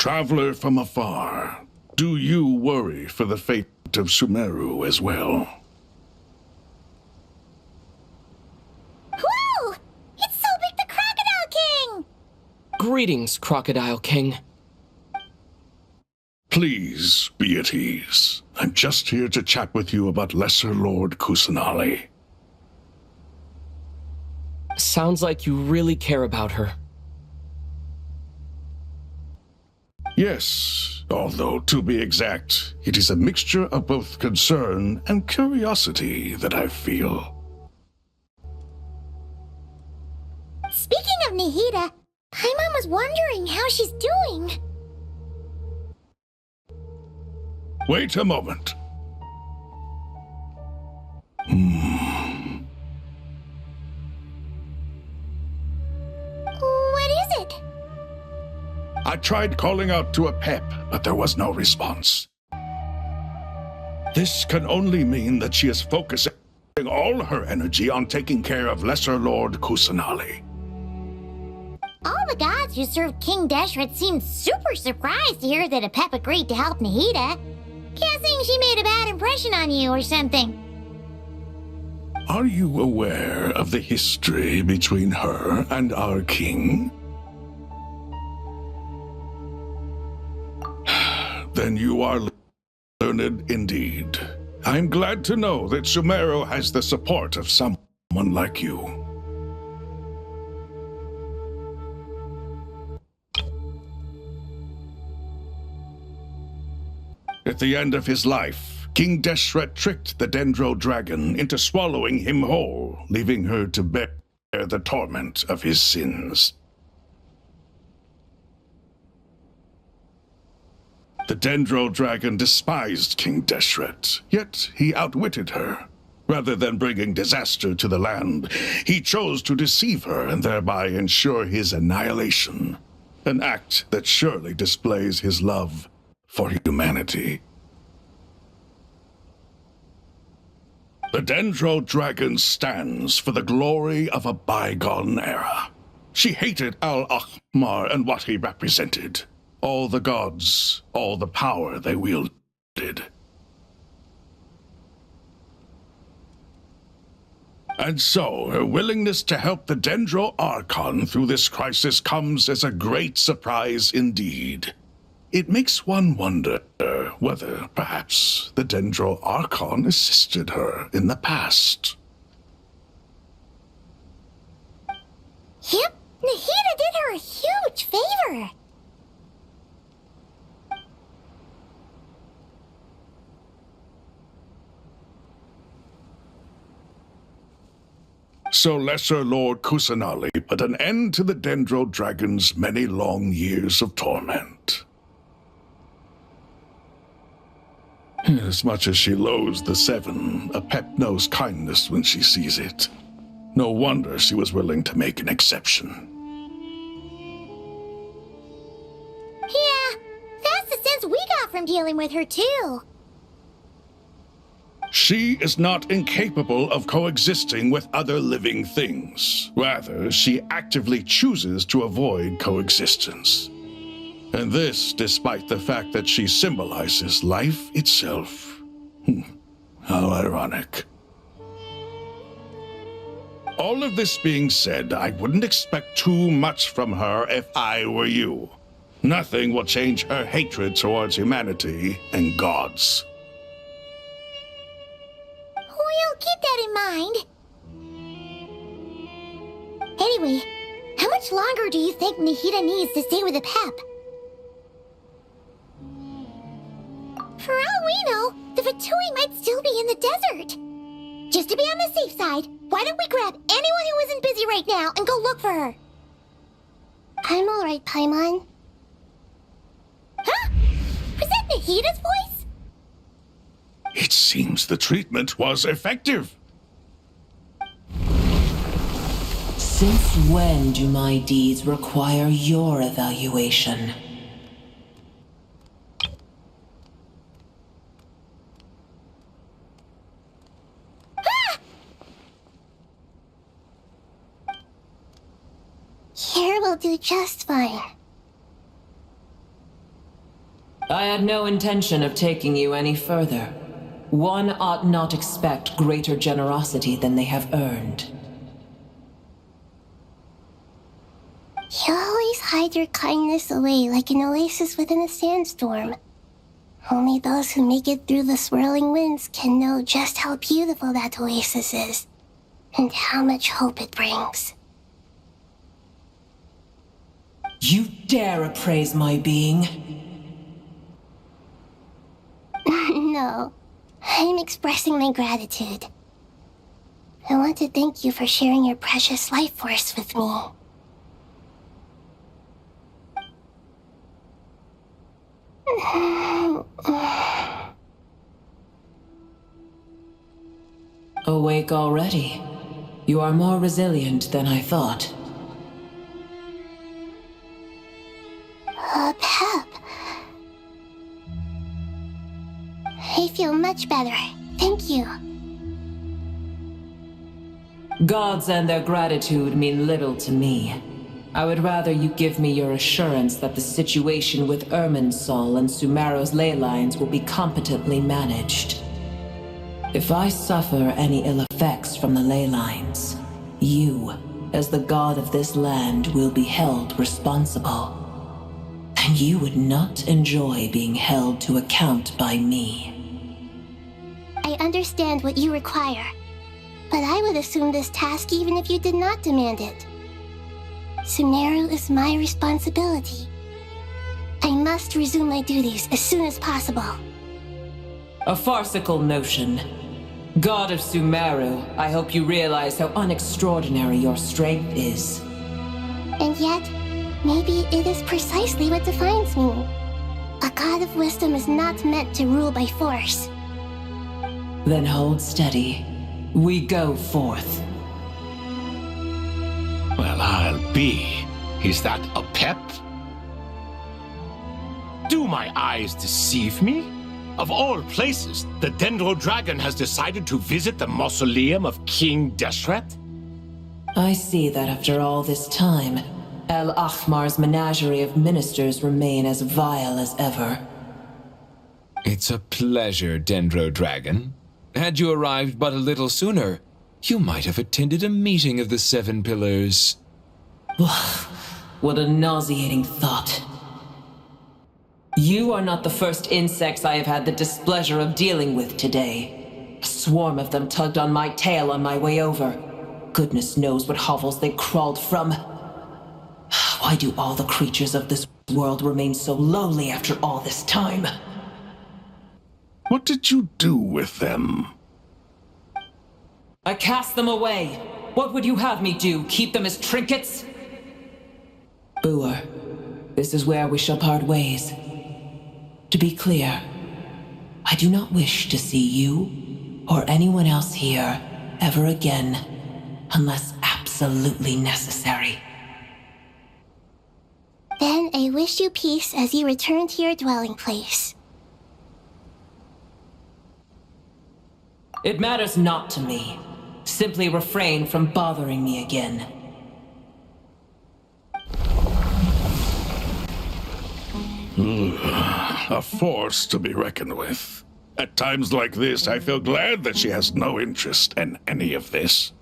Traveler from afar, do you worry for the fate of Sumeru as well? Whoa! It's Sobek the Crocodile King! Greetings, Crocodile King. Please be at ease. I'm just here to chat with you about Lesser Lord Kusanali. Sounds like you really care about her. Yes, although to be exact, it is a mixture of both concern and curiosity that I feel. Speaking of Nahida, Paimon was wondering how she's doing. Wait a moment. What is it? I tried calling out to a pep, but there was no response. This can only mean that she is focusing all her energy on taking care of Lesser Lord Kusanali. All the gods who served King Deshret seemed super surprised to hear that a pep agreed to help Nahida. Guessing she made a bad impression on you or something. Are you aware of the history between her and our king? Then you are learned indeed. I'm glad to know that Sumeru has the support of someone like you. At the end of his life, King Deshret tricked the Dendro Dragon into swallowing him whole, leaving her to bear the torment of his sins. The Dendro Dragon despised King Deshret, yet he outwitted her. Rather than bringing disaster to the land, he chose to deceive her and thereby ensure his annihilation. An act that surely displays his love for humanity. The Dendro Dragon stands for the glory of a bygone era. She hated Al-Ahmar and what he represented. All the gods, all the power they wielded. And so, her willingness to help the Dendro Archon through this crisis comes as a great surprise indeed. It makes one wonder whether, perhaps, the Dendro Archon assisted her in the past. Yep, Nahida did her a huge favor. So Lesser Lord Kusanali put an end to the Dendro Dragon's many long years of torment. As much as she loathes the Seven, a pep knows kindness when she sees it. No wonder she was willing to make an exception. Yeah, that's the sense we got from dealing with her too. She is not incapable of coexisting with other living things. Rather, she actively chooses to avoid coexistence. And this despite the fact that she symbolizes life itself. How ironic. All of this being said, I wouldn't expect too much from her if I were you. Nothing will change her hatred towards humanity and gods. We'll keep that in mind. Anyway, how much longer do you think Nahida needs to stay with the pep? For all we know, the Fatui might still be in the desert. Just to be on the safe side, why don't we grab anyone who isn't busy right now and go look for her? I'm alright, Paimon. Huh? Was that Nahida's voice? It seems the treatment was effective. Since when do my deeds require your evaluation? Here will do just fine. I had no intention of taking you any further. One ought not expect greater generosity than they have earned. You always hide your kindness away like an oasis within a sandstorm. Only those who make it through the swirling winds can know just how beautiful that oasis is, and how much hope it brings. You dare appraise my being? No, I'm expressing my gratitude. I want to thank you for sharing your precious life force with me. Awake already? You are more resilient than I thought. Pep. I feel much better. Thank you. Gods and their gratitude mean little to me. I would rather you give me your assurance that the situation with Irminsul and Sumeru's ley lines will be competently managed. If I suffer any ill effects from the ley lines, you, as the god of this land, will be held responsible. And you would not enjoy being held to account by me. I understand what you require, but I would assume this task even if you did not demand it. Sumeru is my responsibility. I must resume my duties as soon as possible. A farcical notion. God of Sumeru, I hope you realize how unextraordinary your strength is. And yet, maybe it is precisely what defines me. A god of wisdom is not meant to rule by force. Then hold steady. We go forth. Well, I'll be. Is that a pep? Do my eyes deceive me? Of all places, the Dendro Dragon has decided to visit the mausoleum of King Deshret? I see that after all this time, El Ahmar's menagerie of ministers remain as vile as ever. It's a pleasure, Dendro Dragon. Had you arrived but a little sooner, you might have attended a meeting of the Seven Pillars. What a nauseating thought. You are not the first insects I have had the displeasure of dealing with today. A swarm of them tugged on my tail on my way over. Goodness knows what hovels they crawled from. Why do all the creatures of this world remain so lowly after all this time? What did you do with them? I cast them away. What would you have me do? Keep them as trinkets? Boer, this is where we shall part ways. To be clear, I do not wish to see you or anyone else here ever again, unless absolutely necessary. Then I wish you peace as you return to your dwelling place. It matters not to me. Simply refrain from bothering me again. A force to be reckoned with. At times like this, I feel glad that she has no interest in any of this.